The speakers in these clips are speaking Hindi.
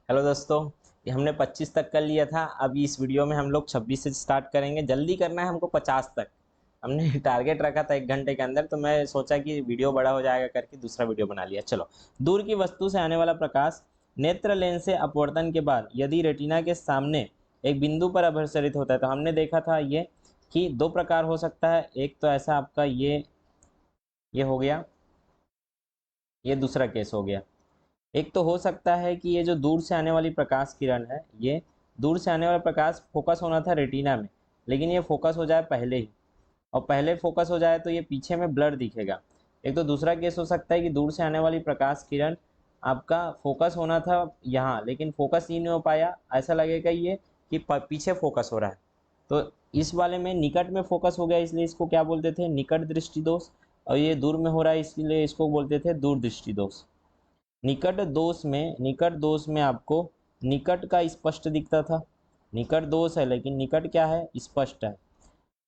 हेलो दोस्तों, ये हमने 25 तक कर लिया था। अब इस वीडियो में हम लोग 26 से स्टार्ट करेंगे। जल्दी करना है हमको 50 तक। हमने टारगेट रखा था 1 घंटे के अंदर, तो मैं सोचा कि वीडियो बड़ा हो जाएगा करके दूसरा वीडियो बना लिया। चलो, दूर की वस्तु से आने वाला प्रकाश नेत्र लेंस से अपवर्तन के बाद यदि रेटिना के सामने एक बिंदु पर अपसरित होता है, तो हमने देखा था ये कि दो प्रकार हो सकता है। एक तो ऐसा आपका ये हो गया, ये दूसरा केस हो गया। एक तो हो सकता है कि ये जो दूर से आने वाली प्रकाश किरण है, ये दूर से आने वाला प्रकाश फोकस होना था रेटिना में, लेकिन ये फोकस हो जाए पहले ही, और पहले फोकस हो जाए तो ये पीछे में ब्लर दिखेगा। एक तो दूसरा केस हो सकता है कि दूर से आने वाली प्रकाश किरण आपका फोकस होना था यहाँ, लेकिन फोकस ही नहीं हो पाया। ऐसा लगेगा ये कि पीछे फोकस हो रहा है। तो इस वाले में निकट में फोकस हो गया, इसलिए इसको क्या बोलते थे? निकट दृष्टि दोष। और ये दूर में हो रहा है, इसलिए इसको बोलते थे दूर दृष्टि दोष। निकट दोष में आपको निकट का स्पष्ट दिखता था। निकट दोष है लेकिन निकट क्या है? स्पष्ट है।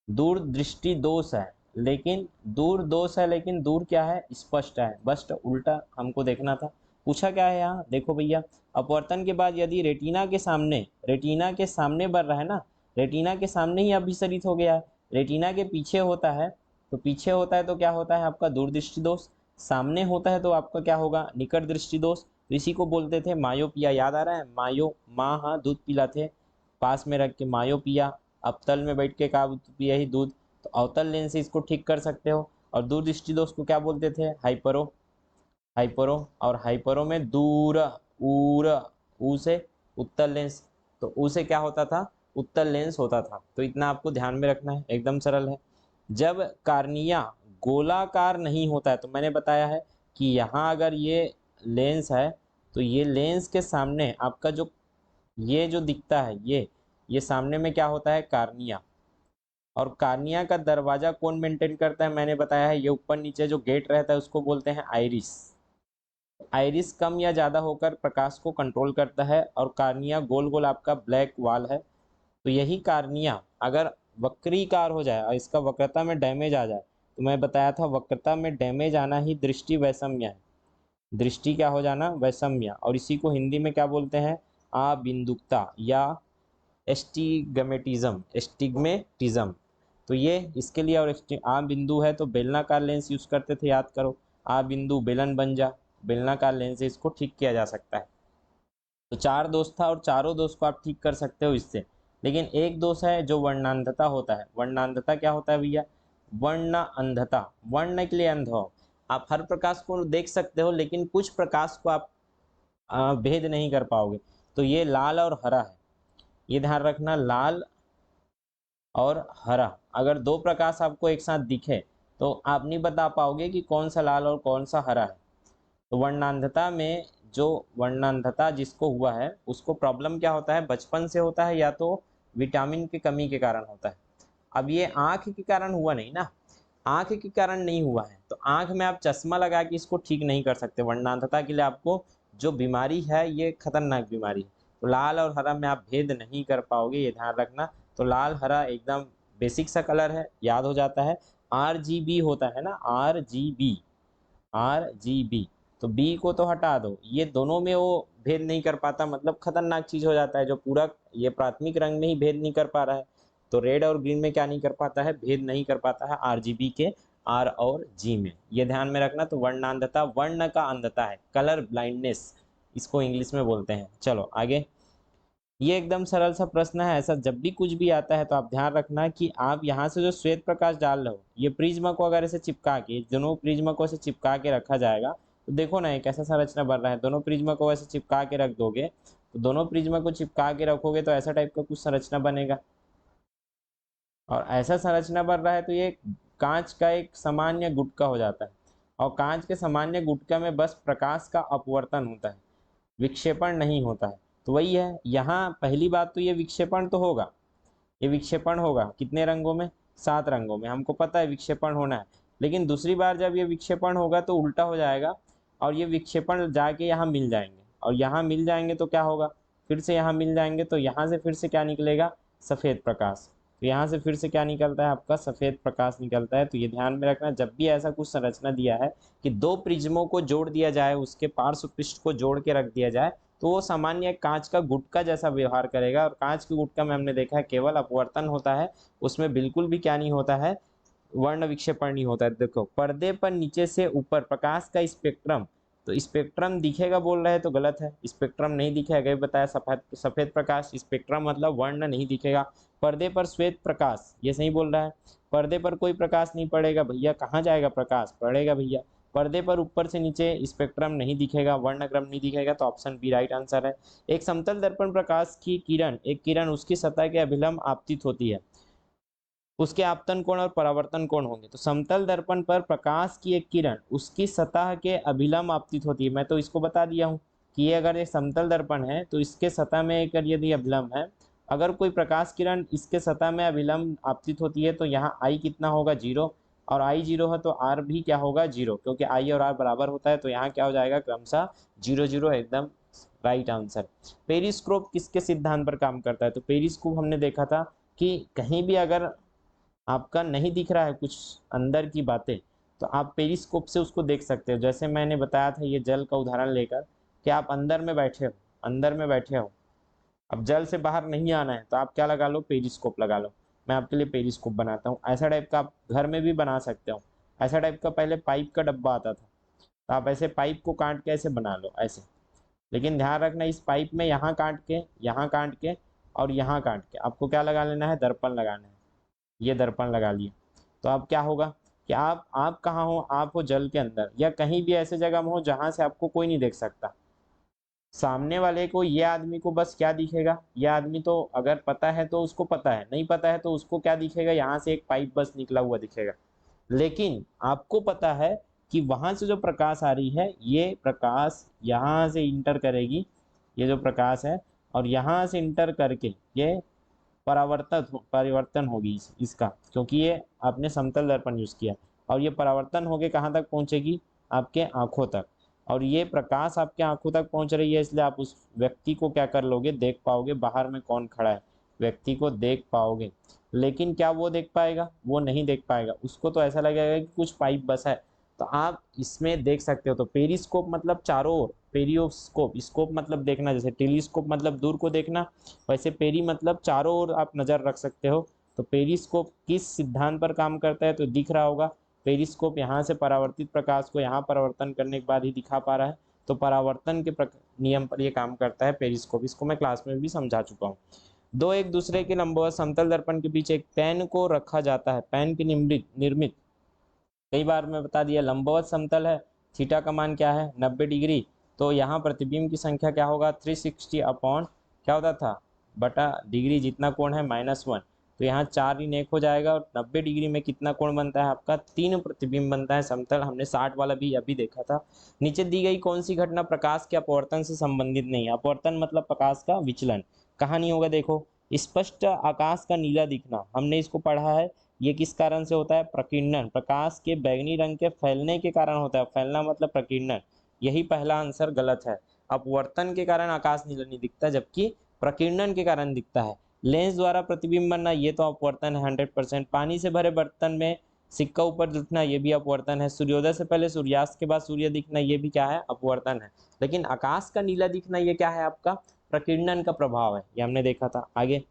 दूर दृष्टि दोष है लेकिन दूर दोष है लेकिन दूर क्या है? स्पष्ट है। बस उल्टा हमको देखना था। पूछा क्या है यहाँ? देखो भैया, अपवर्तन के बाद यदि रेटिना के सामने बढ़ रहा है ना, रेटिना के सामने ही अभिसरित हो गया है। रेटिना के पीछे होता है, तो पीछे होता है तो क्या होता है आपका? दूरदृष्टि दोष। सामने होता है तो आपका क्या होगा? निकट दृष्टि दोष। तो इसी को बोलते थे मायोपिया। याद आ रहा है? माँ हाँ दूध पिलाते पास में रख के, मायोपिया। अवतल में बैठ के का पिया ही दूध। तो अवतल लेंस से इसको ठीक कर सकते हो। और दूर दृष्टि दोष को क्या बोलते थे? हाइपरो। और हाइपरो में दूर, ऊर, ऊ से उत्तल लेंस। तो ऊ से क्या होता था? उत्तल लेंस होता था। तो इतना आपको ध्यान में रखना है, एकदम सरल है। जब कार्निया गोलाकार नहीं होता है, तो मैंने बताया है कि यहाँ अगर ये लेंस है, तो ये लेंस के सामने आपका ये जो दिखता है, ये सामने में क्या होता है? कार्निया। और कार्निया का दरवाजा कौन मेंटेन करता है? मैंने बताया है, ये ऊपर नीचे जो गेट रहता है उसको बोलते हैं आइरिस। आइरिस कम या ज़्यादा होकर प्रकाश को कंट्रोल करता है। और कार्निया गोल गोल आपका ब्लैक वॉल है। तो यही कार्निया अगर वक्रीकार हो जाए और इसका वक्रता में डैमेज आ जाए, तो मैं बताया था वक्रता में डैमेज आना ही दृष्टि वैषम्य है। दृष्टि क्या हो जाना? वैषम्य। और इसी को हिंदी में क्या बोलते हैं? अबिंदुकता या एस्टिग्मेटिज्म। तो ये इसके लिए। और आ बिंदु है तो बेलनाकार लेंस यूज करते थे, याद करो। आ बिंदु बेलन बन जा, बेलनाकार लेंस से इसको ठीक किया जा सकता है। तो 4 दोष था और चारों दोष को आप ठीक कर सकते हो इससे। लेकिन एक दोष है जो वर्णांधता होता है। वर्णांधता क्या होता है भैया? वर्ण अंधता। वर्ण के लिए अंध हो। आप हर प्रकाश को देख सकते हो लेकिन कुछ प्रकाश को आप भेद नहीं कर पाओगे। तो ये लाल और हरा है, ये ध्यान रखना। लाल और हरा, अगर दो प्रकाश आपको एक साथ दिखे तो आप नहीं बता पाओगे कि कौन सा लाल और कौन सा हरा है। तो वर्णांधता में, जो वर्णांधता जिसको हुआ है उसको प्रॉब्लम क्या होता है? बचपन से होता है या तो विटामिन की कमी के कारण होता है। अब ये आँख के कारण हुआ नहीं ना, आँख के कारण नहीं हुआ है, तो आँख में आप चश्मा लगा के इसको ठीक नहीं कर सकते। वर्णांधता के लिए आपको जो बीमारी है ये खतरनाक बीमारी है। तो लाल और हरा में आप भेद नहीं कर पाओगे, ये ध्यान रखना। तो लाल हरा एकदम बेसिक सा कलर है, याद हो जाता है। RGB होता है ना, RGB। तो बी को तो हटा दो, ये दोनों में वो भेद नहीं कर पाता, मतलब खतरनाक चीज हो जाता है। जो पूरा ये प्राथमिक रंग में ही भेद नहीं कर पा रहा है, तो रेड और ग्रीन में क्या नहीं कर पाता है? भेद नहीं कर पाता है RGB के R और G में। ये ध्यान में रखना। तो वर्णांधता वर्ण का अंधता है, कलर ब्लाइंडनेस इसको इंग्लिश में बोलते हैं। चलो आगे। ये एकदम सरल सा प्रश्न है। ऐसा जब भी कुछ भी आता है तो आप ध्यान रखना कि आप यहाँ से जो श्वेत प्रकाश डाल रहे हो, ये प्रिज्म को अगर ऐसे चिपका के, दोनों प्रिज्म को ऐसे चिपका के रखा जाएगा, तो देखो ना ये कैसा संरचना बन रहा है। दोनों प्रिज्म को ऐसे चिपका के रख दोगे, तो दोनों प्रिज्म को चिपका के रखोगे तो ऐसा टाइप का कुछ संरचना बनेगा। और ऐसा संरचना बन रहा है तो ये कांच का एक सामान्य गुटका हो जाता है। और कांच के सामान्य गुटका में बस प्रकाश का अपवर्तन होता है, विक्षेपण नहीं होता है। तो वही है यहाँ। पहली बात तो ये विक्षेपण तो होगा, ये विक्षेपण होगा कितने रंगों में? 7 रंगों में, हमको पता है विक्षेपण होना है। लेकिन दूसरी बार जब ये विक्षेपण होगा तो उल्टा हो जाएगा, और ये विक्षेपण जाके यहाँ मिल जाएंगे, और यहाँ मिल जाएंगे तो क्या होगा? फिर से यहाँ मिल जाएंगे, तो यहाँ से फिर से क्या निकलेगा? सफ़ेद प्रकाश। तो यहाँ से फिर से क्या निकलता है? आपका सफ़ेद प्रकाश निकलता है। तो ये ध्यान में रखना, जब भी ऐसा कुछ संरचना दिया है कि दो प्रिज्मों को जोड़ दिया जाए, उसके पार्श्व पृष्ठ को जोड़ के रख दिया जाए, तो वो सामान्य कांच का गुटका जैसा व्यवहार करेगा। और कांच के गुटका में हमने देखा है केवल अपवर्तन होता है, उसमें बिल्कुल भी क्या नहीं होता है, वर्ण विक्षेपण नहीं होता है। देखो पर्दे पर नीचे से ऊपर प्रकाश का स्पेक्ट्रम, तो स्पेक्ट्रम दिखेगा बोल रहे हैं तो गलत है, स्पेक्ट्रम नहीं दिखेगा। बताया सफेद सफेद प्रकाश, स्पेक्ट्रम मतलब वर्ण नहीं दिखेगा। पर्दे पर श्वेत प्रकाश, ये सही बोल रहा है। पर्दे पर कोई प्रकाश नहीं पड़ेगा भैया, कहाँ जाएगा प्रकाश, पड़ेगा भैया। पर्दे पर ऊपर से नीचे स्पेक्ट्रम नहीं दिखेगा, वर्णक्रम नहीं दिखेगा, तो ऑप्शन बी राइट आंसर है। एक समतल दर्पण प्रकाश की किरण, एक किरण उसकी सतह के अभिलंब आपतित होती है, उसके आपतन कोण और परावर्तन कोण होंगे। तो समतल दर्पण पर प्रकाश की एक किरण उसकी सतह के अभिलंब आपतित होती है। मैं तो इसको बता दिया हूँ कि ये अगर एक समतल दर्पण है तो इसके सतह में एक यदि अभिलंब है, अगर कोई प्रकाश किरण इसके सतह में अभिलंब आपतित होती है तो यहाँ आई कितना होगा, 0, और आई 0 है तो आर भी क्या होगा, 0, क्योंकि आई और आर बराबर होता है। तो यहाँ क्या हो जाएगा, क्रमशः 0 0 एकदम राइट आंसर। पेरिस्कोप किसके सिद्धांत पर काम करता है? तो पेरिस्कोप हमने देखा था कि कहीं भी अगर आपका नहीं दिख रहा है कुछ अंदर की बातें, तो आप पेरिस्कोप से उसको देख सकते हो। जैसे मैंने बताया था ये जल का उदाहरण लेकर कि आप अंदर में बैठे हो, अंदर में बैठे हो, अब जल से बाहर नहीं आना है तो आप क्या लगा लो, पेरिस्कोप लगा लो। मैं आपके लिए पेरिस्कोप बनाता हूँ, ऐसा टाइप का आप घर में भी बना सकते हो। ऐसा टाइप का पहले पाइप का डब्बा आता था, तो आप ऐसे पाइप को काट के ऐसे बना लो ऐसे। लेकिन ध्यान रखना इस पाइप में यहाँ काट के, यहाँ काट के और यहाँ काट के आपको क्या लगा लेना है, दर्पण लगाना है। ये दर्पण लगा लिए तो अब क्या होगा कि आप कहाँ हो, आप हो जल के अंदर या कहीं भी ऐसे जगह में हो जहां से आपको कोई नहीं देख सकता। सामने वाले को, ये आदमी को बस क्या दिखेगा, ये आदमी तो अगर पता है तो उसको पता है, नहीं पता है तो उसको क्या दिखेगा, यहाँ से एक पाइप बस निकला हुआ दिखेगा। लेकिन आपको पता है कि वहां से जो प्रकाश आ रही है, ये प्रकाश यहाँ से इंटर करेगी, ये जो प्रकाश है, और यहाँ से इंटर करके ये परिवर्तन होगी इसका, क्योंकि ये आपने समतल दर्पण यूज किया, और ये परावर्तन होके कहाँ तक पहुंचेगी, आपके आंखों तक। और ये प्रकाश आपके आंखों तक पहुंच रही है, इसलिए आप उस व्यक्ति को क्या कर लोगे, देख पाओगे, बाहर में कौन खड़ा है व्यक्ति को देख पाओगे। लेकिन क्या वो देख पाएगा, वो नहीं देख पाएगा, उसको तो ऐसा लगेगा कि कुछ पाइप बस है। तो आप इसमें देख सकते हो। तो पेरिस्कोप मतलब चारों ओर, पेरियोस्कोप, स्कोप मतलब देखना, जैसे टेलीस्कोप मतलब दूर को देखना, वैसे पेरी मतलब चारों ओर आप नज़र रख सकते हो। तो पेरिस्कोप किस सिद्धांत पर काम करता है, तो दिख रहा होगा पेरिस्कोप यहाँ से परावर्तित प्रकाश को यहाँ परावर्तन करने के बाद ही दिखा पा रहा है। तो परावर्तन के नियम पर ये काम करता है पेरिस्कोप, इसको मैं क्लास में भी समझा चुका हूँ। दो एक दूसरे के लंबवत समतल दर्पण के बीच एक पेन को रखा जाता है, पेन की निर्मित कई बार मैं बता दिया, लंबवत समतल है, थीटा का मान क्या है, 90 डिग्री। तो यहाँ प्रतिबिंब की संख्या क्या होगा, 360 अपॉन क्या होता था, बटा डिग्री, जितना कोण है -1। तो यहाँ 4 इन 1 हो जाएगा, और 90 डिग्री में कितना कोण बनता है आपका, 3 प्रतिबिंब बनता है समतल। हमने 60 वाला भी अभी देखा था। नीचे दी गई कौन सी घटना प्रकाश के अपवर्तन से संबंधित नहीं है? अपवर्तन मतलब प्रकाश का विचलन। कहाँ नहीं होगा, देखो स्पष्ट आकाश का नीला दिखना, हमने इसको पढ़ा है, ये किस कारण से होता है, प्रकीर्णन, प्रकाश के बैंगनी रंग के फैलने के कारण होता है। फैलना मतलब प्रकीर्णन, यही पहला आंसर गलत है। अपवर्तन के कारण आकाश नीला नहीं दिखता, जबकि प्रकीर्णन के कारण दिखता है। लेंस द्वारा प्रतिबिंब बनना, ये तो अपवर्तन है 100%। पानी से भरे बर्तन में सिक्का ऊपर उठना, ये भी अपवर्तन है। सूर्योदय से पहले सूर्यास्त के बाद सूर्य दिखना, ये भी क्या है, अपवर्तन है। लेकिन आकाश का नीला दिखना, ये क्या है आपका, प्रकीर्णन का प्रभाव है, ये हमने देखा था। आगे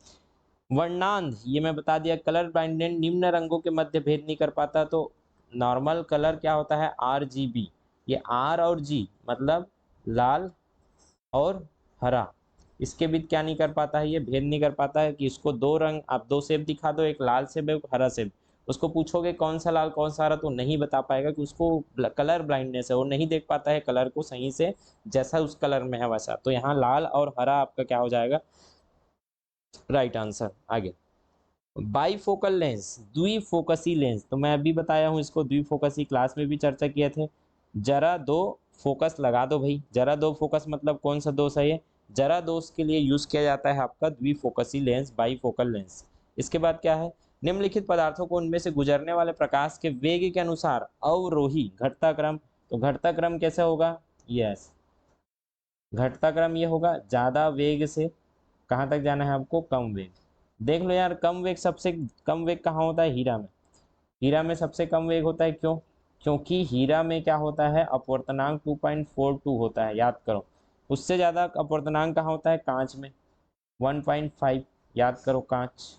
वर्णांध, ये मैं बता दिया, कलर ब्लाइंडेड निम्न रंगों के मध्य भेद नहीं कर पाता। तो नॉर्मल कलर क्या होता है, RGB, ये R और G मतलब लाल और हरा, इसके बीच क्या नहीं कर पाता है, ये भेद नहीं कर पाता है कि इसको दो रंग, आप दो सेब दिखा दो, एक लाल सेब एक हरा सेब, उसको पूछोगे कौन सा लाल कौन सा हरा, तो नहीं बता पाएगा कि उसको कलर ब्लाइंडनेस है, वो नहीं देख पाता है कलर को सही से, जैसा उस कलर में है वैसा। तो यहाँ लाल और हरा आपका क्या हो जाएगा, राइट आंसर। आगे बाईफोकल लेंस, द्विफोकसी लेंस, तो मैं अभी बताया हूँ इसको, द्विफोकसी क्लास में भी चर्चा किए थे। जरा दो फोकस लगा दो भाई, जरा दो फोकस मतलब कौन सा दोष है ये, जरा दोष के लिए यूज किया जाता है आपका द्विफोकसी लेंस, बाईफोकल लेंस। इसके बाद क्या है, निम्नलिखित पदार्थों को उनमें से गुजरने वाले प्रकाश के वेग के अनुसार अवरोही घटता क्रम, तो घटता क्रम कैसे होगा, यस घटता क्रम ये होगा, ज्यादा वेग से कहाँ तक जाना है आपको, कम वेग। देख लो यार, कम वेग, सबसे कम वेग कहाँ होता है, हीरा में। हीरा में सबसे कम वेग होता है, क्यों, क्योंकि हीरा में क्या होता है, अपवर्तनांक 2.42 होता है, याद करो। उससे ज़्यादा अपवर्तनांक कहाँ होता है? कांच में, 1.5, याद करो कांच।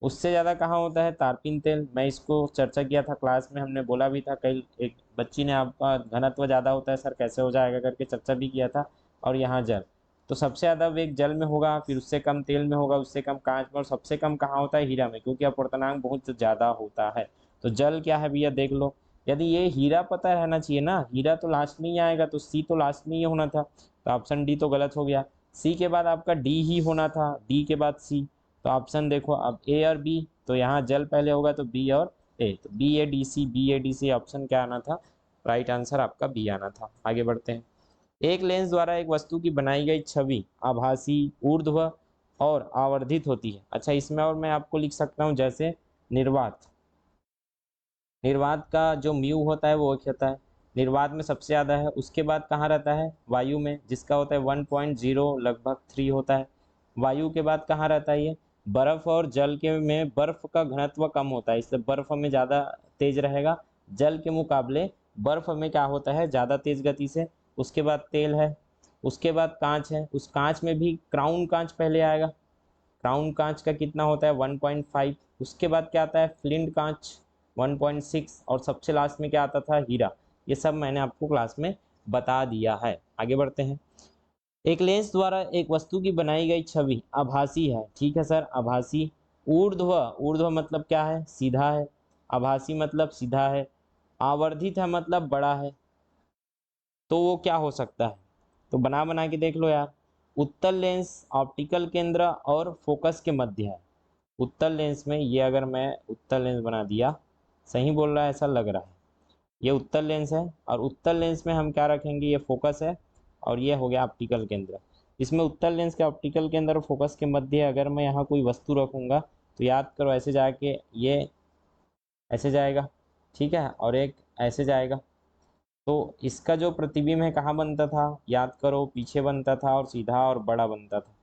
उससे ज़्यादा कहाँ होता है? तारपीन तेल। मैं इसको चर्चा किया था क्लास में, हमने बोला भी था, कई एक बच्ची ने आपका घनत्व ज़्यादा होता है सर कैसे हो जाएगा करके चर्चा भी किया था। और यहाँ जल, तो सबसे ज़्यादा वेग जल में होगा, फिर उससे कम तेल में होगा, उससे कम कांच में, और सबसे कम कहाँ होता है? हीरा में, क्योंकि अपवर्तनांक बहुत ज़्यादा होता है। तो जल क्या है भैया देख लो। यदि ये हीरा पता रहना चाहिए ना, हीरा तो लास्ट में ही आएगा, तो सी तो लास्ट में ही होना था, तो ऑप्शन डी तो गलत हो गया। सी के बाद आपका डी ही होना था, डी के बाद सी। तो ऑप्शन देखो अब ए और बी, तो यहाँ जल पहले होगा तो बी और ए, तो B A D C, B A D C option क्या आना था? राइट आंसर आपका बी आना था। आगे बढ़ते हैं। एक लेंस द्वारा एक वस्तु की बनाई गई छवि आभासी, ऊर्ध्व और आवर्धित होती है। अच्छा, इसमें और मैं आपको लिख सकता हूँ, जैसे निर्वात, निर्वात का जो म्यू होता है वो एक होता है, निर्वात में सबसे ज़्यादा है। उसके बाद कहाँ रहता है? वायु में, जिसका होता है 1.0 लगभग 3 होता है। वायु के बाद कहाँ रहता है? ये बर्फ और जल के में बर्फ का घनत्व कम होता है, इसलिए बर्फ में ज़्यादा तेज रहेगा, जल के मुकाबले बर्फ में क्या होता है? ज़्यादा तेज गति से। उसके बाद तेल है, उसके बाद कांच है, उस कांच में भी क्राउन कांच पहले आएगा, क्राउन कांच का कितना होता है? 1.5। उसके बाद क्या आता है? फ्लिंट कांच 1.6, और सबसे लास्ट में क्या आता था? हीरा। ये सब मैंने आपको क्लास में बता दिया है। आगे बढ़ते हैं। एक लेंस द्वारा एक वस्तु की बनाई गई छवि आभासी है, ठीक है सर, आभासी। ऊर्ध्व, ऊर्ध्व मतलब क्या है? सीधा है। आभासी मतलब सीधा है। आवर्धित है मतलब बड़ा है। तो वो क्या हो सकता है? तो बना बना के देख लो यार। उत्तल लेंस ऑप्टिकल केंद्र और फोकस के मध्य है। उत्तल लेंस में ये अगर मैं उत्तल लेंस बना दिया, सही बोल रहा है ऐसा लग रहा है, ये उत्तल लेंस है, और उत्तल लेंस में हम क्या रखेंगे? ये फोकस है, और ये हो गया ऑप्टिकल केंद्र। इसमें उत्तल लेंस के ऑप्टिकल केंद्र और फोकस के मध्य अगर मैं यहाँ कोई वस्तु रखूँगा, तो याद करो ऐसे जाके ये ऐसे जाएगा, ठीक है, और एक ऐसे जाएगा। तो इसका जो प्रतिबिंब है कहाँ बनता था? याद करो, पीछे बनता था, और सीधा और बड़ा बनता था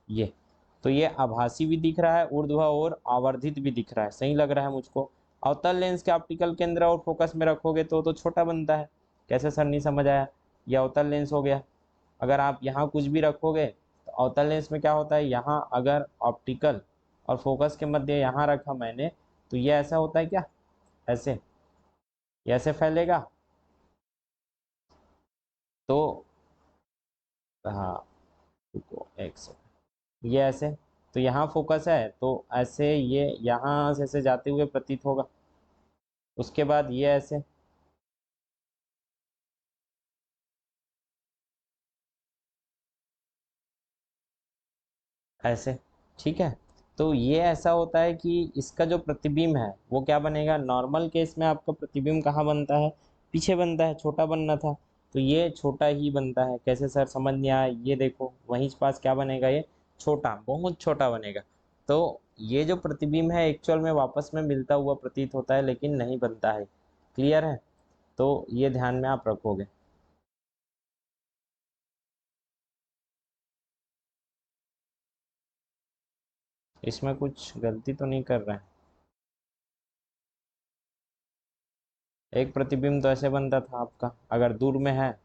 ये। तो ये आभासी भी दिख रहा है ऊर्ध्व, और आवर्धित भी दिख रहा है, सही लग रहा है मुझको। अवतल लेंस के ऑप्टिकल केंद्र और फोकस में रखोगे तो छोटा बनता है। कैसे सर, नहीं समझ आया? ये अवतल लेंस हो गया। अगर आप यहाँ कुछ भी रखोगे तो अवतल लेंस में क्या होता है? यहाँ अगर ऑप्टिकल और फोकस के मध्य यहाँ रखा मैंने, तो ये ऐसा होता है क्या? ऐसे, ये ऐसे फैलेगा। तो हाँ, रुको एक सेकंड, ये ऐसे, तो यहाँ फोकस है तो ऐसे ये यहाँ से ऐसे जाते हुए प्रतीत होगा। उसके बाद ये ऐसे, ऐसे, ठीक है। तो ये ऐसा होता है कि इसका जो प्रतिबिंब है वो क्या बनेगा? नॉर्मल केस में आपका प्रतिबिंब कहाँ बनता है? पीछे बनता है, छोटा बनना था, तो ये छोटा ही बनता है। कैसे सर, समझ नहीं आया? ये देखो वहीं पास क्या बनेगा? ये छोटा, बहुत छोटा बनेगा। तो ये जो प्रतिबिंब है एक्चुअल में वापस में मिलता हुआ प्रतीत होता है, लेकिन नहीं बनता है। क्लियर है? तो ये ध्यान में आप रखोगे। इसमें कुछ गलती तो नहीं कर रहे हैं? एक प्रतिबिंब तो ऐसे बनता था आपका, अगर दूर में है,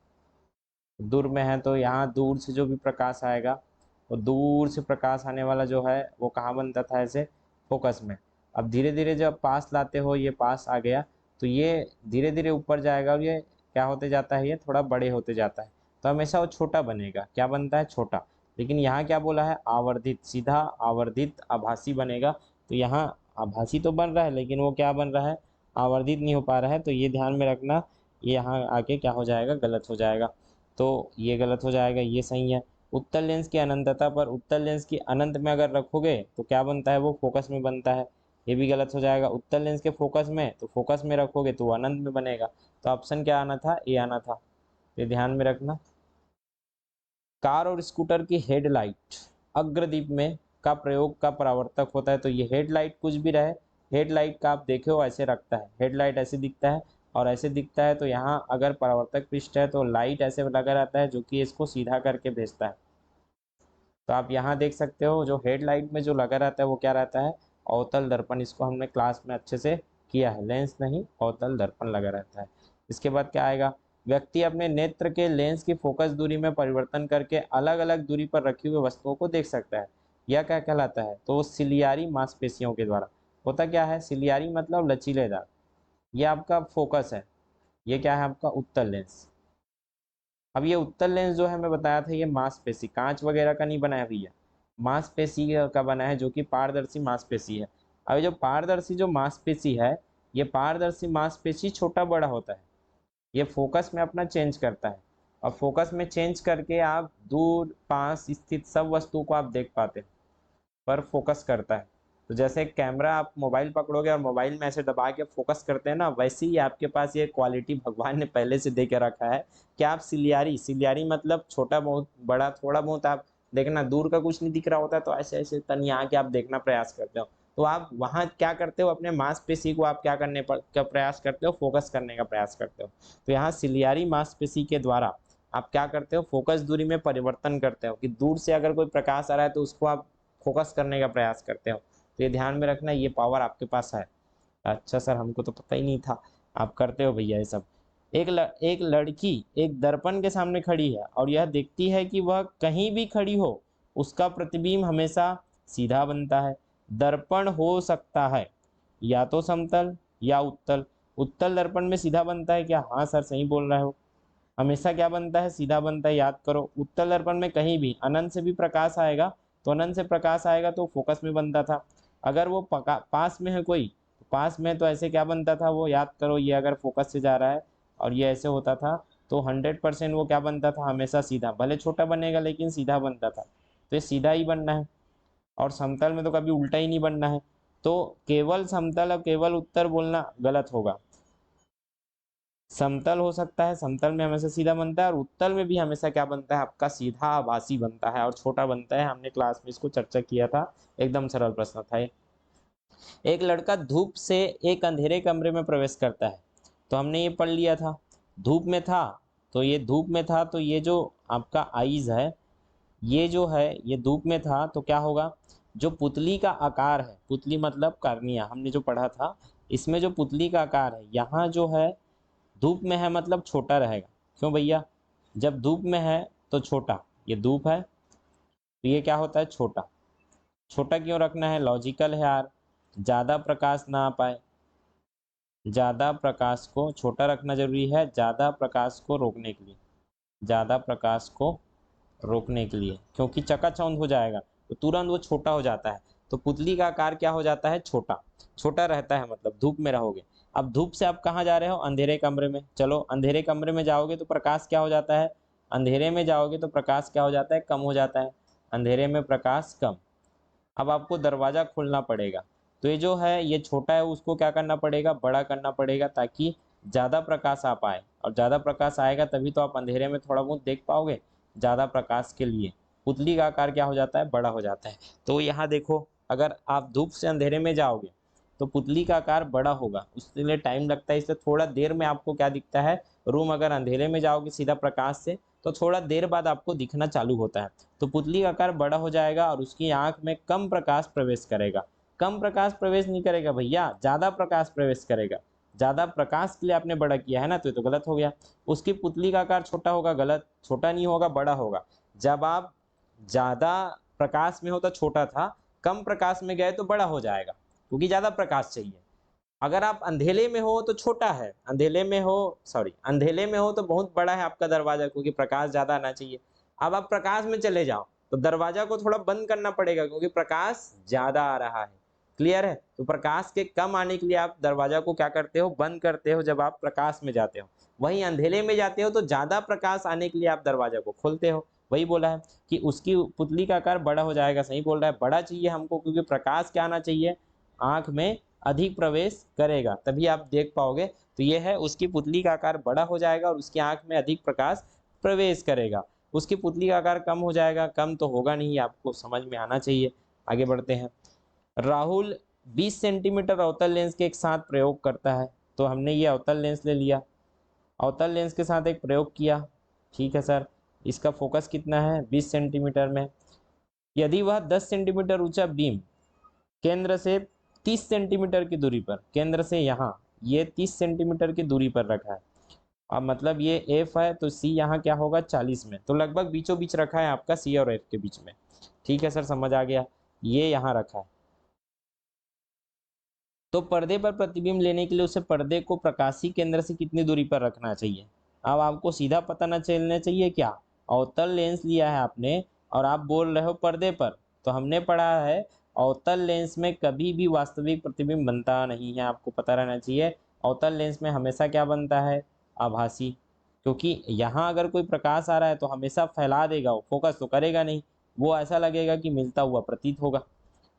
दूर में है तो यहाँ दूर से जो भी प्रकाश आएगा, वो दूर से प्रकाश आने वाला जो है वो कहाँ बनता था? ऐसे, फोकस में। अब धीरे धीरे जब पास लाते हो, ये पास आ गया, तो ये धीरे धीरे ऊपर जाएगा, और ये क्या होते जाता है? ये थोड़ा बड़े होते जाता है, तो हमेशा वो छोटा बनेगा। क्या बनता है? छोटा। लेकिन यहाँ क्या बोला है? आवर्धित, सीधा आवर्धित आभासी बनेगा। तो यहाँ आभासी तो बन रहा है, लेकिन वो क्या बन रहा है? आवर्धित नहीं हो पा रहा है। तो ये ध्यान में रखना, ये यहाँ आके क्या हो जाएगा? गलत हो जाएगा। तो ये गलत हो जाएगा, ये सही है। उत्तल लेंस की अनंतता पर, उत्तल लेंस की अनंत में अगर रखोगे तो क्या बनता है? वो फोकस में बनता है, ये भी गलत हो जाएगा। उत्तल लेंस के फोकस में, तो फोकस में रखोगे तो वो अनंत में बनेगा। तो ऑप्शन क्या आना था? ए आना था। ये ध्यान में रखना। कार और स्कूटर की हेडलाइट अग्रदीप में का प्रयोग का परावर्तक होता है। तो ये हेडलाइट कुछ भी रहे, हेडलाइट का आप देखे हो ऐसे रखता है, हेडलाइट ऐसे दिखता है और ऐसे दिखता है, तो यहाँ अगर परावर्तक पृष्ठ है तो लाइट ऐसे लगा रहता है जो कि इसको सीधा करके भेजता है। तो आप यहाँ देख सकते हो, जो हेडलाइट में जो लगा रहता है वो क्या रहता है? अवतल दर्पण। इसको हमने क्लास में अच्छे से किया है, लेंस नहीं, अवतल दर्पण लगा रहता है। इसके बाद क्या आएगा? व्यक्ति अपने नेत्र के लेंस की फोकस दूरी में परिवर्तन करके अलग अलग दूरी पर रखी हुई वस्तुओं को देख सकता है। यह क्या कहलाता है? तो सिलियारी मांसपेशियों के द्वारा होता क्या है? सिलियारी मतलब लचीलेदार। ये आपका फोकस है, ये क्या है आपका उत्तल लेंस। अब ये उत्तल लेंस जो है मैं बताया था, ये मांसपेशी, कांच वगैरह का नहीं बना है भैया, मांसपेशी का बना है, जो कि पारदर्शी मांसपेशी है। अब जो पारदर्शी जो मांसपेशी है, ये पारदर्शी मांसपेशी छोटा बड़ा होता है, ये फोकस में अपना चेंज करता है, और फोकस में चेंज करके आप दूर पास स्थित सब वस्तु को आप देख पाते हैं, पर फोकस करता है। तो जैसे कैमरा आप मोबाइल पकड़ोगे और मोबाइल में ऐसे दबा के फोकस करते हैं ना, वैसे ही आपके पास ये क्वालिटी भगवान ने पहले से दे के रखा है कि आप सिलियारी, सिलियारी मतलब छोटा बहुत बड़ा थोड़ा बहुत आप देखना, दूर का कुछ नहीं दिख रहा होता है तो ऐसे ऐसे तनिया के आप देखना प्रयास करते हो, तो आप वहाँ क्या करते हो, अपने मांसपेशी को आप क्या करने पर का प्रयास करते हो, फोकस करने का प्रयास करते हो। तो यहाँ सिलियारी मांसपेशी के द्वारा आप क्या करते हो, फोकस दूरी में परिवर्तन करते हो, कि दूर से अगर कोई प्रकाश आ रहा है तो उसको आप फोकस करने का प्रयास करते हो। तो ये ध्यान में रखना, ये पावर आपके पास है। अच्छा सर, हमको तो पता ही नहीं था, आप करते हो भैया ये सब। एक लड़की एक दर्पण के सामने खड़ी है और यह देखती है कि वह कहीं भी खड़ी हो उसका प्रतिबिंब हमेशा सीधा बनता है। दर्पण हो सकता है या तो समतल या उत्तल। उत्तल दर्पण में सीधा बनता है क्या? हाँ सर, सही बोल रहे हो। हमेशा क्या बनता है? सीधा बनता है। याद करो, उत्तल दर्पण में कहीं भी अनंत से भी प्रकाश आएगा, तो अनंत से प्रकाश आएगा तो फोकस में बनता था। अगर वो पास में है कोई, तो पास में तो ऐसे क्या बनता था वो, याद करो, ये अगर फोकस से जा रहा है और ये ऐसे होता था, तो 100% वो क्या बनता था? हमेशा सीधा, भले छोटा बनेगा लेकिन सीधा बनता था। तो ये सीधा ही बनना है, और समतल में तो कभी उल्टा ही नहीं बनना है। तो केवल समतल और केवल उत्तर बोलना गलत होगा। समतल हो सकता है, समतल में हमेशा सीधा बनता है, और उत्तल में भी हमेशा क्या बनता है आपका? सीधा आभासी बनता है और छोटा बनता है। हमने क्लास में इसको चर्चा किया था, एकदम सरल प्रश्न था ये। एक लड़का धूप से एक अंधेरे कमरे में प्रवेश करता है, तो हमने ये पढ़ लिया था। धूप में था, तो ये धूप में था, तो ये जो आपका आईज है, ये जो है ये धूप में था, तो क्या होगा? जो पुतली का आकार है, पुतली मतलब कार्निया, हमने जो पढ़ा था, इसमें जो पुतली का आकार है यहाँ जो है धूप में है मतलब छोटा रहेगा। क्यों भैया? जब धूप में है तो छोटा, ये धूप है तो ये क्या होता है? छोटा। छोटा क्यों रखना है? लॉजिकल है यार, ज़्यादा प्रकाश ना आ पाए, ज़्यादा प्रकाश को छोटा रखना जरूरी है, ज़्यादा प्रकाश को रोकने के लिए, ज़्यादा प्रकाश को रोकने के लिए, क्योंकि चकाचौंध हो जाएगा तो तुरंत वो छोटा हो जाता है। तो पुतली का आकार क्या हो जाता है? छोटा। छोटा रहता है मतलब धूप में रहोगे। अब धूप से आप कहाँ जा रहे हो? अंधेरे कमरे में। चलो अंधेरे कमरे में जाओगे तो प्रकाश क्या हो जाता है? अंधेरे में जाओगे तो प्रकाश क्या हो जाता है? कम हो जाता है। अंधेरे में प्रकाश कम। अब आपको दरवाज़ा खोलना पड़ेगा, तो ये जो है ये छोटा है, उसको क्या करना पड़ेगा? बड़ा करना पड़ेगा, ताकि ज़्यादा प्रकाश आ पाए, और ज़्यादा प्रकाश आएगा तभी तो आप अंधेरे में थोड़ा बहुत देख पाओगे। ज़्यादा प्रकाश के लिए पुतली का आकार क्या हो जाता है? बड़ा हो जाता है। तो यहाँ देखो, अगर आप धूप से अंधेरे में जाओगे तो पुतली का आकार बड़ा होगा, उसके लिए टाइम लगता है, इसलिए थोड़ा देर में आपको क्या दिखता है? रूम। अगर अंधेरे में जाओगे सीधा प्रकाश से, तो थोड़ा देर बाद आपको दिखना चालू होता है। तो पुतली का आकार बड़ा हो जाएगा और उसकी आंख में कम प्रकाश प्रवेश करेगा। कम प्रकाश प्रवेश नहीं करेगा भैया, ज़्यादा प्रकाश प्रवेश करेगा। ज़्यादा प्रकाश के लिए आपने बड़ा किया है ना, तो ये तो गलत हो गया। उसकी पुतली का आकार छोटा होगा, गलत। छोटा नहीं होगा, बड़ा होगा। जब आप ज़्यादा प्रकाश में हो तो छोटा था, कम प्रकाश में गए तो बड़ा हो जाएगा, क्योंकि ज़्यादा प्रकाश चाहिए। अगर आप अंधेले में हो तो छोटा है, अंधेले में हो, सॉरी, अंधेले में हो तो बहुत बड़ा है आपका दरवाजा, क्योंकि प्रकाश ज़्यादा आना चाहिए। अब आप प्रकाश में चले जाओ तो दरवाजा को थोड़ा बंद करना पड़ेगा, क्योंकि प्रकाश ज़्यादा आ रहा है। क्लियर है? तो प्रकाश के कम आने के लिए आप दरवाजा को क्या करते हो? बंद करते हो जब आप प्रकाश में जाते हो। वहीं अंधेले में जाते हो तो ज़्यादा प्रकाश आने के लिए आप दरवाजा को खोलते हो। वही बोला है कि उसकी पुतली का आकार बड़ा हो जाएगा। सही बोल रहा है, बड़ा चाहिए हमको, क्योंकि प्रकाश क्या आना चाहिए? आँख में अधिक प्रवेश करेगा, तभी आप देख पाओगे। तो ये है, उसकी पुतली का आकार बड़ा हो जाएगा और उसकी आंख में अधिक प्रकाश प्रवेश करेगा। उसकी पुतली का आकार कम हो जाएगा, कम तो होगा नहीं, आपको समझ में आना चाहिए। आगे बढ़ते हैं। राहुल 20 सेंटीमीटर अवतल लेंस के एक साथ प्रयोग करता है, तो हमने ये अवतल लेंस ले लिया, अवतल लेंस के साथ एक प्रयोग किया। ठीक है सर, इसका फोकस कितना है? 20 सेंटीमीटर में। यदि वह 10 सेंटीमीटर ऊंचा बीम केंद्र से 30 सेंटीमीटर की दूरी पर, केंद्र से यहाँ ये 30 सेंटीमीटर की दूरी पर रखा है, अब मतलब ये एफ है तो सी यहाँ क्या होगा 40 में, तो लगभग बीचों बीच रखा है आपका सी और एफ के बीच में। ठीक है सर, समझ आ गया, ये यहाँ रखा है। तो पर्दे पर प्रतिबिंब लेने के लिए उसे पर्दे को प्रकाशीय केंद्र से कितनी दूरी पर रखना चाहिए। अब आपको सीधा पता न चलना चाहिए क्या, अवतल लेंस लिया है आपने और आप बोल रहे हो पर्दे पर, तो हमने पढ़ा है अवतल लेंस में कभी भी वास्तविक प्रतिबिंब बनता नहीं है, आपको पता रहना चाहिए। अवतल लेंस में हमेशा क्या बनता है, आभासी, क्योंकि यहाँ अगर कोई प्रकाश आ रहा है तो हमेशा फैला देगा, वो फोकस तो करेगा नहीं, वो ऐसा लगेगा कि मिलता हुआ प्रतीत होगा।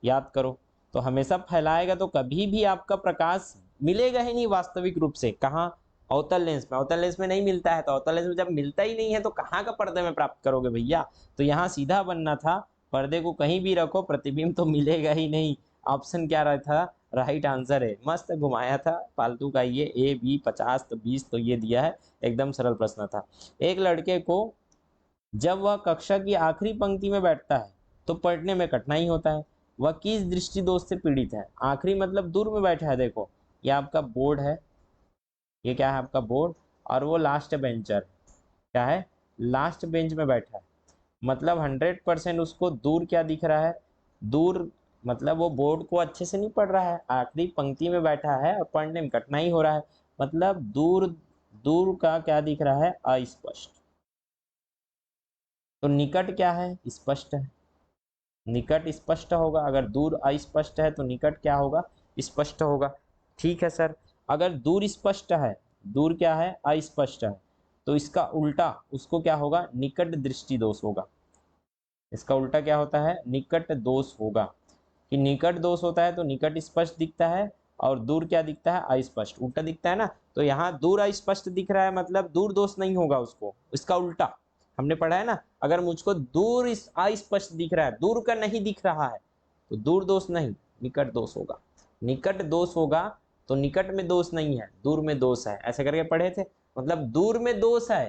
याद करो, तो हमेशा फैलाएगा तो कभी भी आपका प्रकाश मिलेगा ही नहीं वास्तविक रूप से। कहाँ, अवतल लेंस में, अवतल लेंस में नहीं मिलता है, तो अवतल लेंस में जब मिलता ही नहीं है तो कहाँ का पर्दे में प्राप्त करोगे भैया। तो यहाँ सीधा बनना था, पर्दे को कहीं भी रखो प्रतिबिंब तो मिलेगा ही नहीं। ऑप्शन क्या रहा था, राइट आंसर है। मस्त घुमाया था फालतू का, ये ए बी 50 तो 20 तो ये दिया है, एकदम सरल प्रश्न था। एक लड़के को जब वह कक्षा की आखिरी पंक्ति में बैठता है तो पढ़ने में कठिनाई होता है, वह किस दृष्टि दोष से पीड़ित है। आखिरी मतलब दूर में बैठा है, देखो ये आपका बोर्ड है, ये क्या है आपका बोर्ड, और वो लास्ट बेंचर क्या है, लास्ट बेंच में बैठा है, मतलब 100% उसको दूर क्या दिख रहा है, दूर मतलब वो बोर्ड को अच्छे से नहीं पढ़ रहा है, आखिरी पंक्ति में बैठा है और पढ़ने में कठिनाई हो रहा है, मतलब दूर दूर का क्या दिख रहा है, अस्पष्ट। तो निकट क्या है, स्पष्ट है, निकट स्पष्ट होगा, अगर दूर अस्पष्ट है तो निकट क्या होगा, स्पष्ट होगा। ठीक है सर, अगर दूर स्पष्ट है, दूर क्या है, अस्पष्ट है, तो इसका उल्टा उसको क्या होगा, निकट दृष्टि दोष होगा। इसका उल्टा क्या होता है, निकट दोष होगा, कि निकट दोष होता है तो निकट स्पष्ट दिखता है और दूर क्या दिखता है, अस्पष्ट, उल्टा दिखता है ना। तो यहाँ दूर अस्पष्ट दिख रहा है मतलब दूर दोष नहीं होगा उसको, इसका उल्टा हमने पढ़ा है ना, अगर मुझको दूर अस्पष्ट दिख रहा है, दूर का नहीं दिख रहा है, तो दूर दोष नहीं, निकट दोष होगा। निकट दोष होगा तो निकट में दोष नहीं है, दूर में दोष है, ऐसे करके पढ़े थे, मतलब दूर में दोष है,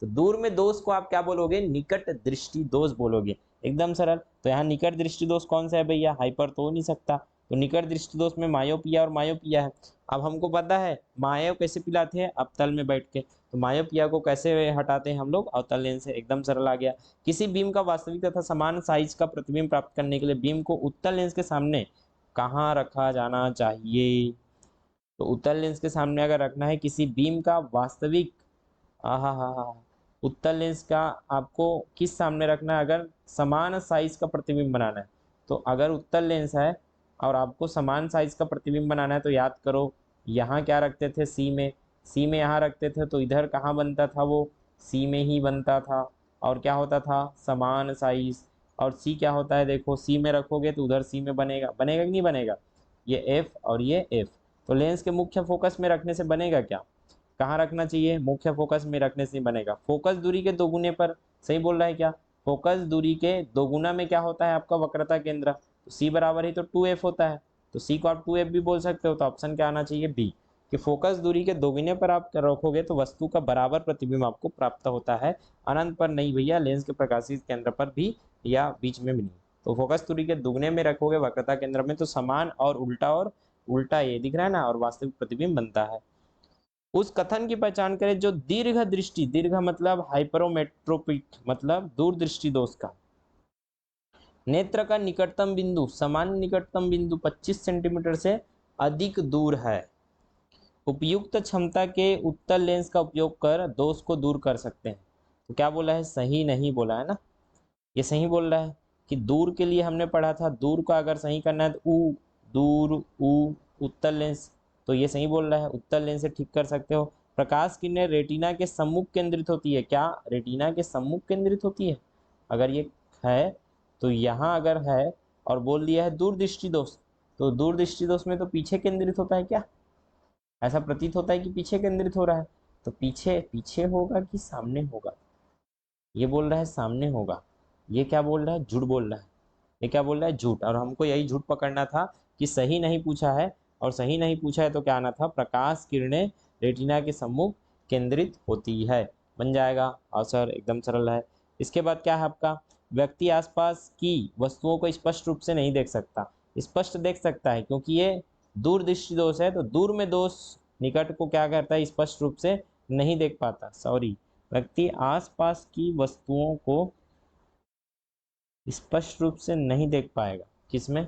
तो दूर में दोष को आप क्या बोलोगे, निकट दृष्टि दोष बोलोगे, एकदम सरल। तो यहाँ निकट दृष्टि दोष कौन सा है भैया, हाइपर तो हो नहीं सकता, तो निकट दृष्टि दोष में मायोपिया और मायोपिया है। अब हमको पता है मायो कैसे पिलाते हैं, अवतल में बैठ के, तो मायोपिया को कैसे हटाते हैं हम लोग, अवतल लेंस से, एकदम सरल आ गया। किसी बीम का वास्तविक तथा समान साइज का प्रतिबिंब प्राप्त करने के लिए बीम को उत्तल लेंस के सामने कहाँ रखा जाना चाहिए। तो उत्तल लेंस के सामने अगर रखना है किसी बीम का वास्तविक, हाँ हाँ हाँ, उत्तल लेंस का आपको किस सामने रखना है, अगर समान साइज का प्रतिबिंब बनाना है, तो अगर उत्तल लेंस है और आपको समान साइज का प्रतिबिंब बनाना है तो याद करो, यहाँ क्या रखते थे, सी में, सी में यहाँ रखते थे, तो इधर कहाँ बनता था वो, सी में ही बनता था, और क्या होता था, समान साइज। और सी क्या होता है, देखो सी में रखोगे तो उधर सी में बनेगा, बनेगा कि नहीं बनेगा, ये एफ और ये एफ, तो लेंस के मुख्य फोकस में रखने से बनेगा क्या, कहाँ रखना चाहिए, मुख्य फोकस में रखने से बनेगा, फोकस दूरी के दोगुने पर, सही बोल रहा है क्या, फोकस दूरी के दोगुना में क्या होता है आपका वक्रता केंद्र, तो सी बराबर ही तो 2f होता है, तो सी को आप 2f भी बोल सकते हो, तो ऑप्शन क्या आना चाहिए, बी, कि फोकस दूरी के दोगुने पर आप रखोगे तो वस्तु का बराबर प्रतिबिंब आपको प्राप्त होता है, अनंत पर नहीं भैया, लेंस के प्रकाशित केंद्र पर भी या बीच में भी नहीं। तो फोकस दूरी के दुगने में रखोगे वक्रता केंद्र में तो समान और उल्टा ये दिख रहा है ना, और वास्तविक प्रतिबिंब बनता है। उस कथन की पहचान करें जो दीर्घ दृष्टि, दीर्घ मतलब हाइपरोमेट्रोपिक मतलब दूरदृष्टि दोष का, नेत्र का निकटतम बिंदु, सामान्य निकटतम बिंदु 25 सेंटीमीटर से अधिक दूर है, उपयुक्त क्षमता के उत्तल लेंस का उपयोग कर दोष को दूर कर सकते हैं। तो क्या बोला है, सही नहीं बोला है ना, ये सही बोल रहा है कि दूर के लिए हमने पढ़ा था, दूर का अगर सही करना है तो ऊ, दूर ऊ, उत्तल लेंस, तो ये सही बोल रहा है, उत्तल लेंस से ठीक कर सकते हो। प्रकाश किरणें रेटिना के सम्मुख केंद्रित होती है, क्या रेटिना के सम्मुख केंद्रित होती है, अगर ये है तो यहाँ अगर है और बोल दिया है दूरदृष्टि दोष, तो दूरदृष्टि दोष में तो पीछे केंद्रित होता है क्या, ऐसा प्रतीत होता है कि पीछे केंद्रित हो रहा है, तो पीछे पीछे होगा कि सामने होगा, ये बोल रहा है सामने होगा, ये क्या बोल रहा है, झूठ बोल रहा है, ये क्या बोल रहा है, झूठ, और हमको यही झूठ पकड़ना था कि सही नहीं पूछा है, और सही नहीं पूछा है तो क्या आना था, प्रकाश किरणें रेटिना के सम्मुख केंद्रित होती है, बन जाएगा आंसर, एकदम सरल है। इसके बाद क्या है आपका, व्यक्ति आसपास की वस्तुओं को स्पष्ट रूप से नहीं देख सकता, स्पष्ट देख सकता है क्योंकि ये दूरदृष्टि दोष है, तो दूर में दोष निकट को क्या करता है, स्पष्ट रूप से नहीं देख पाता, सॉरी, व्यक्ति आसपास की वस्तुओं को स्पष्ट रूप से नहीं देख पाएगा। किसमें?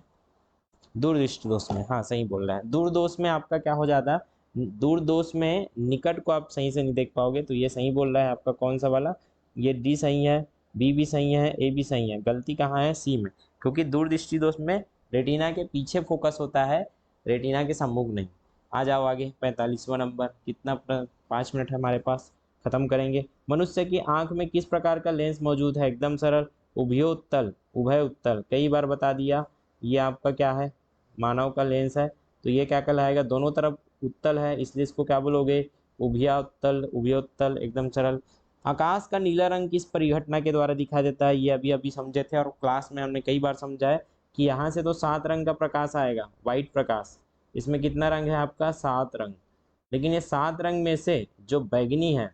दूरदृष्टि दोष में। हाँ सही बोल रहा है। दूरदोष में आपका क्या हो जाता है, दूरदोष में निकट को आप सही से नहीं देख पाओगे। तो ये सही बोल रहा है आपका कौन सा वाला, ये डी सही है, बी भी सही है, ए भी सही है। गलती कहाँ है? सी में, क्योंकि दूरदृष्टि दोष में रेटिना के पीछे फोकस होता है, रेटिना के सम्मुख नहीं। आ जाओ आगे, 45वां नंबर। कितना 5 मिनट है हमारे पास, खत्म करेंगे। मनुष्य की आंख में किस प्रकार का लेंस मौजूद है? एकदम सरल, उभयोत्तल, उभय उत्तल, कई बार बता दिया। ये आपका क्या है? मानव का लेंस है। तो ये क्या कहलाएगा? दोनों तरफ उत्तल है, इसलिए इसको क्या बोलोगे? उभयोत्तल, उभयोत्तल, एकदम सरल। आकाश का नीला रंग किस परिघटना के द्वारा दिखाई देता है? ये अभी अभी समझे थे और क्लास में हमने कई बार समझा है कि यहाँ से तो 7 रंग का प्रकाश आएगा, व्हाइट प्रकाश। इसमें कितना रंग है आपका? 7 रंग। लेकिन ये 7 रंग में से जो बैगनी है,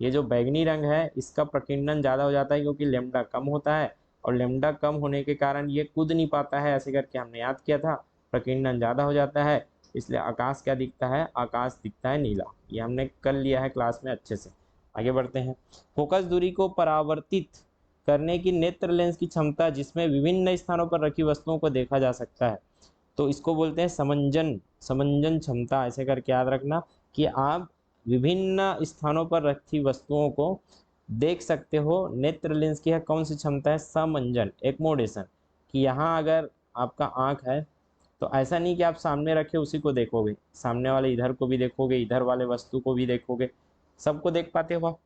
ये जो बैगनी रंग है, इसका प्रकीर्णन ज़्यादा हो जाता है, क्योंकि लेमड़ा कम होता है, और लेमड़ा कम होने के कारण ये कूद नहीं पाता है, ऐसे करके हमने याद किया था। प्रकीर्णन ज़्यादा हो जाता है, इसलिए आकाश क्या दिखता है? आकाश दिखता है नीला। ये हमने कर लिया है क्लास में अच्छे से। आगे बढ़ते हैं। फोकस दूरी को परावर्तित करने की नेत्र लेंस की क्षमता, जिसमें विभिन्न स्थानों पर रखी वस्तुओं को देखा जा सकता है, तो इसको बोलते हैं समंजन, समंजन क्षमता। ऐसे करके याद रखना कि आप विभिन्न स्थानों पर रखी वस्तुओं को देख सकते हो। नेत्र लेंस की है कौन सी क्षमता है? समंजन, एकमोडेशन। कि यहाँ अगर आपका आँख है तो ऐसा नहीं कि आप सामने रखे उसी को देखोगे, सामने वाले इधर को भी देखोगे, इधर वाले वस्तु को भी देखोगे, सबको देख पाते हो आप।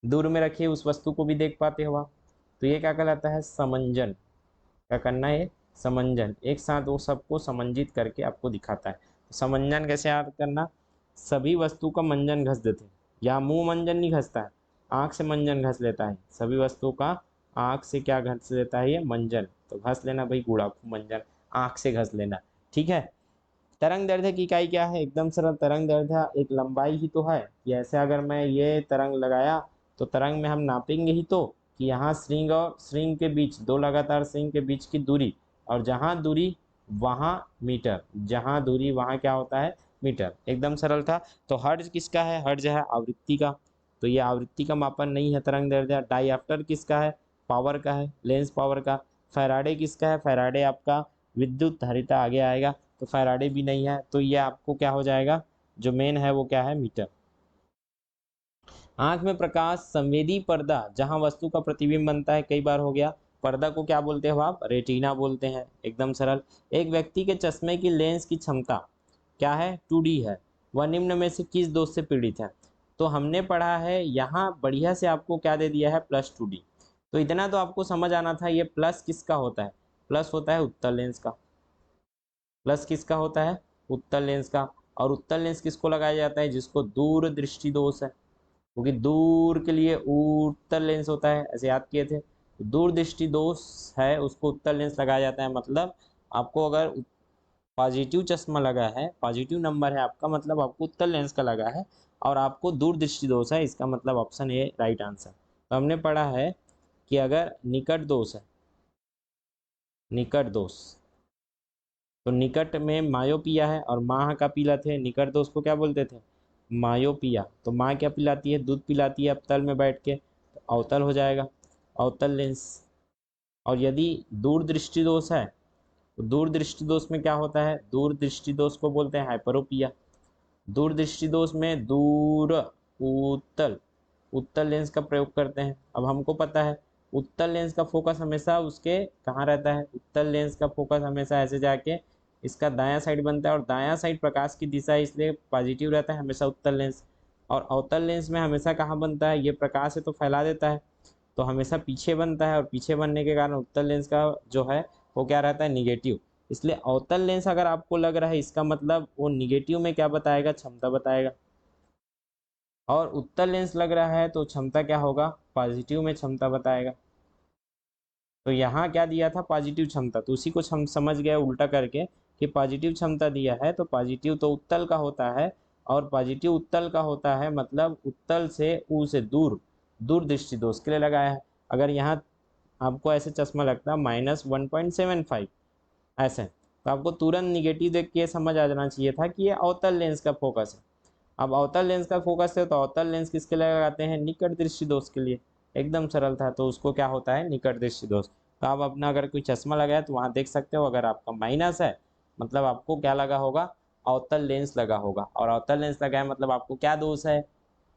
दूर में रखिए उस वस्तु को भी देख पाते हो आप। तो ये क्या कहलाता है? समंजन। क्या करना है? समंजन, एक साथ वो सबको समंजित करके आपको दिखाता है। तो समंजन कैसे याद करना? सभी वस्तु का मंजन घस देते हैं। यहाँ मुंह मंजन नहीं घसता है, आँख से मंजन घस लेता है। सभी वस्तु का आँख से क्या घस लेता है? ये मंजन। तो घस लेना भाई, गुड़ाखू मंजन, आँख से घस लेना। ठीक है। तरंग दैर्ध्य की इकाई क्या है? एकदम सरल, तरंग दैर्ध्य एक लंबाई ही तो है। कि ऐसे अगर मैं ये तरंग लगाया तो तरंग में हम नापेंगे ही तो, कि यहाँ श्रृंग और श्रृंग के बीच, दो लगातार श्रृंग के बीच की दूरी, और जहाँ दूरी वहाँ मीटर, जहाँ दूरी वहाँ क्या होता है? मीटर। एकदम सरल था। तो हर्ट्ज किसका है? हर्ट्ज है आवृत्ति का। तो ये आवृत्ति का मापन नहीं है तरंग दैर्ध्य। डायऑप्टर किसका है? पावर का है, लेंस पावर का। फैराडे किसका है? फैराडे आपका विद्युत धारिता आगे आएगा। तो फैराडे भी नहीं है। तो ये आपको क्या हो जाएगा? जो मेन है वो क्या है? मीटर। आंख में प्रकाश संवेदी पर्दा, जहां वस्तु का प्रतिबिंब बनता है, कई बार हो गया। पर्दा को क्या बोलते हो आप? रेटिना बोलते हैं। एकदम सरल। एक व्यक्ति के चश्मे की लेंस की क्षमता क्या है? 2D है। वह निम्न में से किस दोष से पीड़ित है? तो हमने पढ़ा है यहाँ बढ़िया से, आपको क्या दे दिया है? +2D। तो इतना तो आपको समझ आना था। ये प्लस किसका होता है? प्लस होता है उत्तल लेंस का। प्लस किसका होता है? उत्तल लेंस का। और उत्तल लेंस किसको लगाया जाता है? जिसको दूर दृष्टि दोष है, क्योंकि दूर के लिए उत्तल लेंस होता है, ऐसे याद किए थे। दूर दृष्टि दोष है, उसको उत्तल लेंस लगाया जाता है। मतलब आपको अगर पॉजिटिव चश्मा लगा है, पॉजिटिव नंबर है आपका, मतलब आपको उत्तल लेंस का लगा है, और आपको दूर दृष्टि दोष है, इसका मतलब ऑप्शन ए राइट आंसर। तो हमने पढ़ा है कि अगर निकट दोष है, निकट दोष, तो निकट में मायोपिया है और माँ का पीला थे, निकट दोष को क्या बोलते थे? मायोपिया। तो माँ क्या पिलाती है? दूध पिलाती है अवतल में बैठ के, तो अवतल हो जाएगा, अवतल लेंस। और यदि दूर दृष्टि दोष है, तो दूर दृष्टि दोष में क्या होता है? दूर दृष्टि दोष को बोलते हैं हाइपरोपिया। दूर दृष्टि दोष में दूर उत्तल, उत्तल लेंस का प्रयोग करते हैं। अब हमको पता है उत्तल लेंस का फोकस हमेशा उसके कहाँ रहता है? उत्तल लेंस का फोकस हमेशा ऐसे जाके इसका दायां साइड बनता है, और दायां साइड प्रकाश की दिशा है, इसलिए पॉजिटिव रहता है हमेशा उत्तल लेंस। और अवतल लेंस में हमेशा कहाँ बनता है? ये प्रकाश है तो फैला देता है, तो हमेशा पीछे बनता है, और पीछे बनने के कारण उत्तल लेंस का जो है वो क्या रहता है? निगेटिव। इसलिए अवतल लेंस अगर आपको लग रहा है, इसका मतलब वो निगेटिव में क्या बताएगा? क्षमता बताएगा। और उत्तल लेंस लग रहा है तो क्षमता क्या होगा? पॉजिटिव में क्षमता बताएगा। तो यहाँ क्या दिया था? पॉजिटिव क्षमता। तो उसी को हम समझ गए उल्टा करके कि पॉजिटिव क्षमता दिया है, तो पॉजिटिव तो उत्तल का होता है, और पॉजिटिव उत्तल का होता है, मतलब उत्तल से ऊ से दूर, दूर दृष्टि दोष के लिए लगाया है। अगर यहाँ आपको ऐसे चश्मा लगता -1.75 ऐसे, तो आपको तुरंत निगेटिव देख के समझ आ जाना चाहिए था कि ये अवतल लेंस का फोकस है। अब अवतल लेंस का फोकस है तो अवतल लेंस किसके लिए लगाते हैं, निकट दृष्टि दोष के लिए। एकदम सरल था, तो उसको क्या होता है, निकट दृष्टि दोष। तो आप अपना अगर कोई चश्मा लगाया तो वहाँ देख सकते हो, अगर आपका माइनस है मतलब आपको क्या लगा होगा, अवतल लेंस लगा होगा। और अवतल लेंस लगाया मतलब आपको क्या दोष है,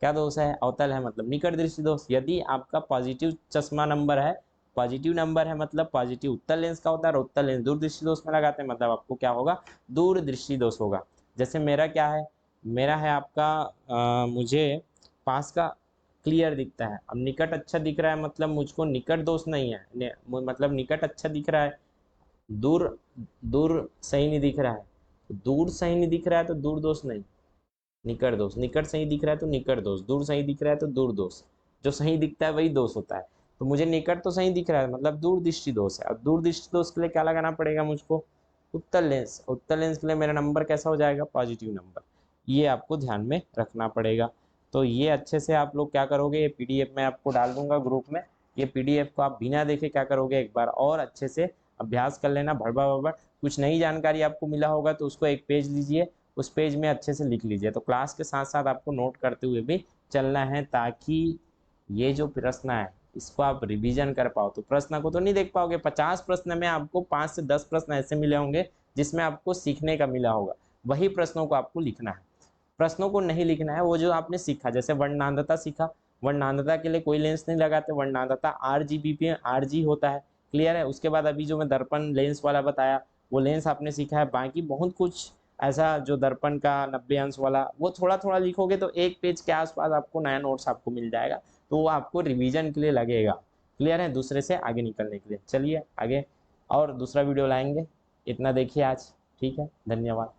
क्या दोष है, अवतल है मतलब निकट दृष्टि दोष। यदि आपका पॉजिटिव चश्मा नंबर है, पॉजिटिव नंबर है मतलब पॉजिटिव उत्तल लेंस का होता है, और उत्तल लेंस दूर दृष्टि दोष में लगाते हैं मतलब आपको क्या होगा, दूर दृष्टि दोष होगा। जैसे मेरा क्या है, मेरा है आपका मुझे पास का क्लियर दिखता है। अब निकट अच्छा दिख रहा है मतलब मुझको निकट दोष नहीं है, मतलब निकट अच्छा दिख रहा है, दूर दूर सही नहीं दिख रहा है। तो दूर सही नहीं दिख रहा है तो दूर दोष नहीं, निकट दोष। निकट सही दिख रहा है तो निकट दोष, दूर सही दिख रहा है तो दूर दोष। जो सही दिखता है वही दोष होता है। तो मुझे निकट तो सही दिख रहा है मतलब दूर दृष्टि दोष है। अब दूर दृष्टि दोष के लिए क्या लगाना पड़ेगा मुझको, उत्तल लेंस। उत्तल लेंस के लिए मेरा नंबर कैसा हो जाएगा, पॉजिटिव नंबर। ये आपको ध्यान में रखना पड़ेगा। तो ये अच्छे से आप लोग क्या करोगे, ये पीडीएफ मैं आपको डाल दूंगा ग्रुप में। ये पीडीएफ को आप बिना देखे क्या करोगे, एक बार और अच्छे से अभ्यास कर लेना, भड़बड़ भड़बड़। कुछ नई जानकारी आपको मिला होगा तो उसको एक पेज लीजिए, उस पेज में अच्छे से लिख लीजिए। तो क्लास के साथ साथ आपको नोट करते हुए भी चलना है, ताकि ये जो प्रश्न है इसको आप रिवीजन कर पाओ। तो प्रश्न को तो नहीं देख पाओगे, 50 प्रश्न में आपको 5 से 10 प्रश्न ऐसे मिले होंगे जिसमें आपको सीखने का मिला होगा, वही प्रश्नों को आपको लिखना है। प्रश्नों को नहीं लिखना है, वो जो आपने सीखा, जैसे वर्णांधता सीखा, वर्णांधता के लिए कोई लेंस नहीं लगाते, वर्णांधता RGBP RG होता है, क्लियर है। उसके बाद अभी जो मैं दर्पण लेंस वाला बताया वो लेंस आपने सीखा है। बाकी बहुत कुछ ऐसा जो दर्पण का 90 अंश वाला, वो थोड़ा थोड़ा लिखोगे तो एक पेज के आसपास आपको नया नोट्स आपको मिल जाएगा। तो वो आपको रिवीजन के लिए लगेगा, क्लियर है, दूसरे से आगे निकलने के लिए। चलिए आगे और दूसरा वीडियो लाएंगे। इतना देखिए आज, ठीक है, धन्यवाद।